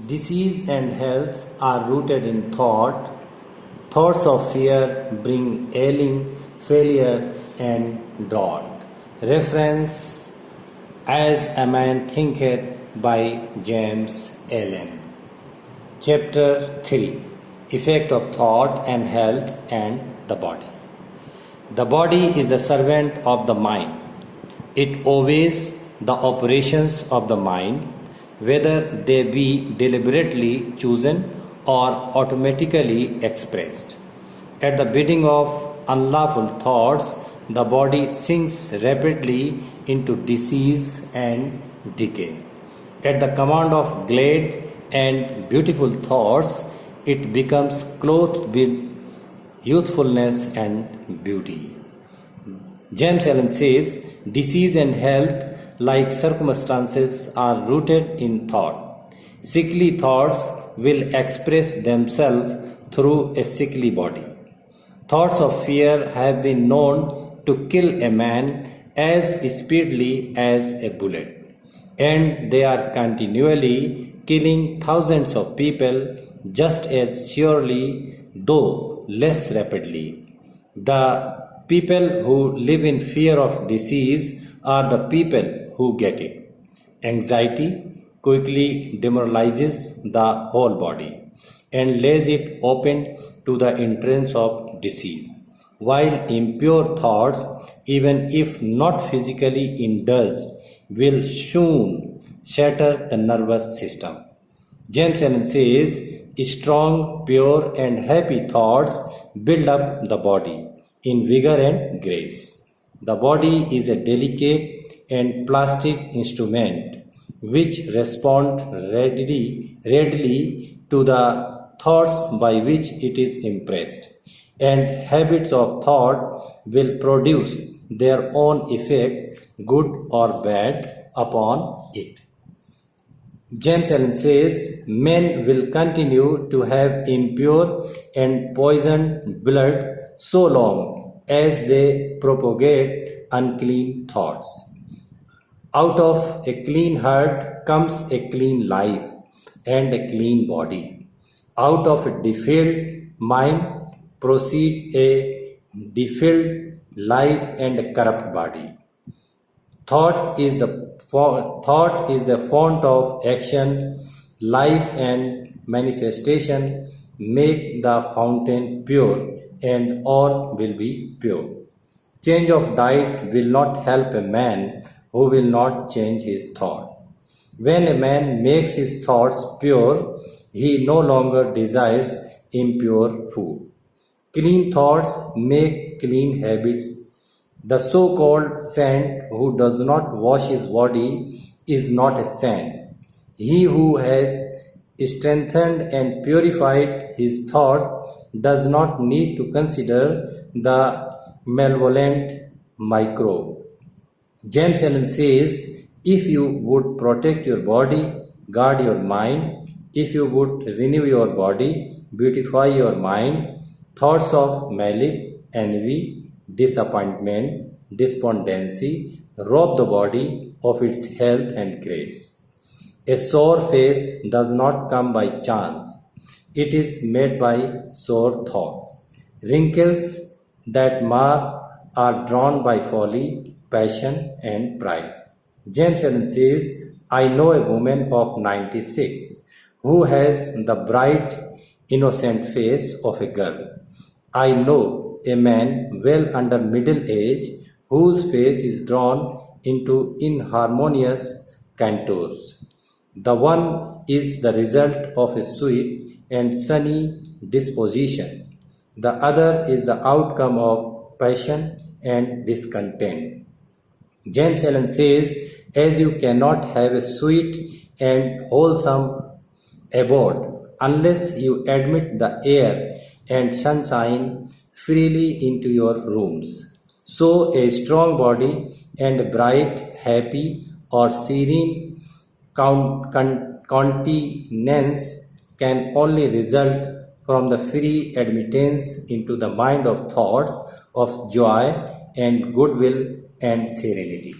Disease and health are rooted in thought. Thoughts of fear bring ailing, failure, and drought. Reference As a Man Thinketh by James Allen. Chapter 3 Effect of Thought and Health and the Body. The body is the servant of the mind. It obeys the operations of the mind, whether they be deliberately chosen or automatically expressed. At the bidding of unlawful thoughts, the body sinks rapidly into disease and decay. At the command of glad and beautiful thoughts, it becomes clothed with youthfulness and beauty. James Allen says, disease and health, like circumstances, are rooted in thought. Sickly thoughts will express themselves through a sickly body. Thoughts of fear have been known to kill a man as speedily as a bullet, and they are continually killing thousands of people just as surely, though less rapidly. The people who live in fear of disease are the people who get it. Anxiety quickly demoralizes the whole body and lays it open to the entrance of disease, while impure thoughts, even if not physically indulged, will soon shatter the nervous system. James Allen says, strong, pure, and happy thoughts build up the body in vigor and grace. The body is a delicate and plastic instrument which responds readily to the thoughts by which it is impressed, and habits of thought will produce their own effect, good or bad, upon it. James Allen says, men will continue to have impure and poisoned blood so long as they propagate unclean thoughts. Out of a clean heart comes a clean life and a clean body. Out of a defiled mind proceed a defiled life and a corrupt body. Thought is the fount of action, life, and manifestation. Make the fountain pure, and all will be pure. Change of diet will not help a man who will not change his thought. When a man makes his thoughts pure, he no longer desires impure food. Clean thoughts make clean habits. The so-called saint who does not wash his body is not a saint. He who has strengthened and purified his thoughts does not need to consider the malevolent microbe. James Allen says, if you would protect your body, guard your mind. If you would renew your body, beautify your mind. Thoughts of malice, envy, disappointment, despondency rob the body of its health and grace. A sore face does not come by chance. It is made by sore thoughts. Wrinkles that mar are drawn by folly, passion, and pride. James Allen says, I know a woman of 96 who has the bright, innocent face of a girl. I know a man well under middle age whose face is drawn into inharmonious contours. The one is the result of a sweet and sunny disposition. The other is the outcome of passion and discontent. James Allen says, as you cannot have a sweet and wholesome abode unless you admit the air and sunshine freely into your rooms, so a strong body and a bright, happy, or serene countenance can only result from the free admittance into the mind of thoughts of joy and goodwill and serenity.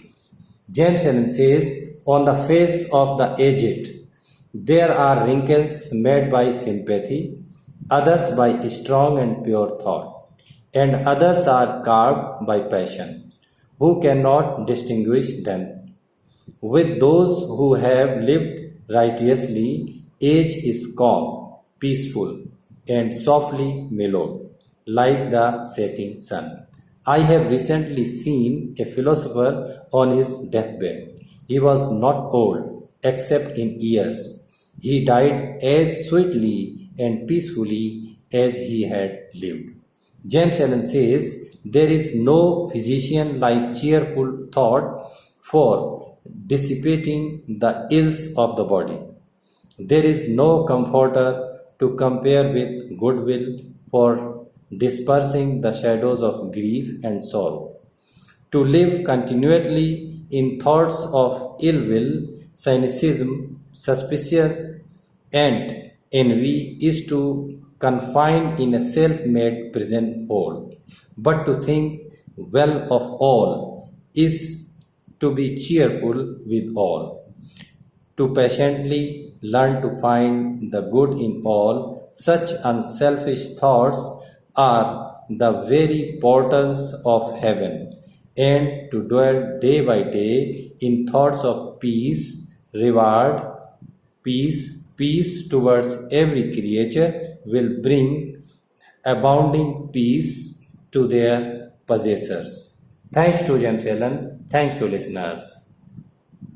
James Allen says, on the face of the aged, There are wrinkles made by sympathy, others by strong and pure thought, and others are carved by passion. Who cannot distinguish them? With those who have lived righteously, age is calm, peaceful, and softly mellowed, like the setting sun. I have recently seen a philosopher on his deathbed. He was not old, except in years. He died as sweetly and peacefully as he had lived. James Allen says, there is no physician like cheerful thought for dissipating the ills of the body. There is no comforter to compare with goodwill for dispersing the shadows of grief and sorrow. To live continually in thoughts of ill will, cynicism, suspicion, and envy is to confine in a self made prison hole. But to think well of all is to be cheerful with all, to patiently learn to find the good in all. Such unselfish thoughts are the very portals of heaven, and to dwell day by day in thoughts of peace, reward, peace towards every creature will bring abounding peace to their possessors. Thanks to James Allen. Thanks to listeners.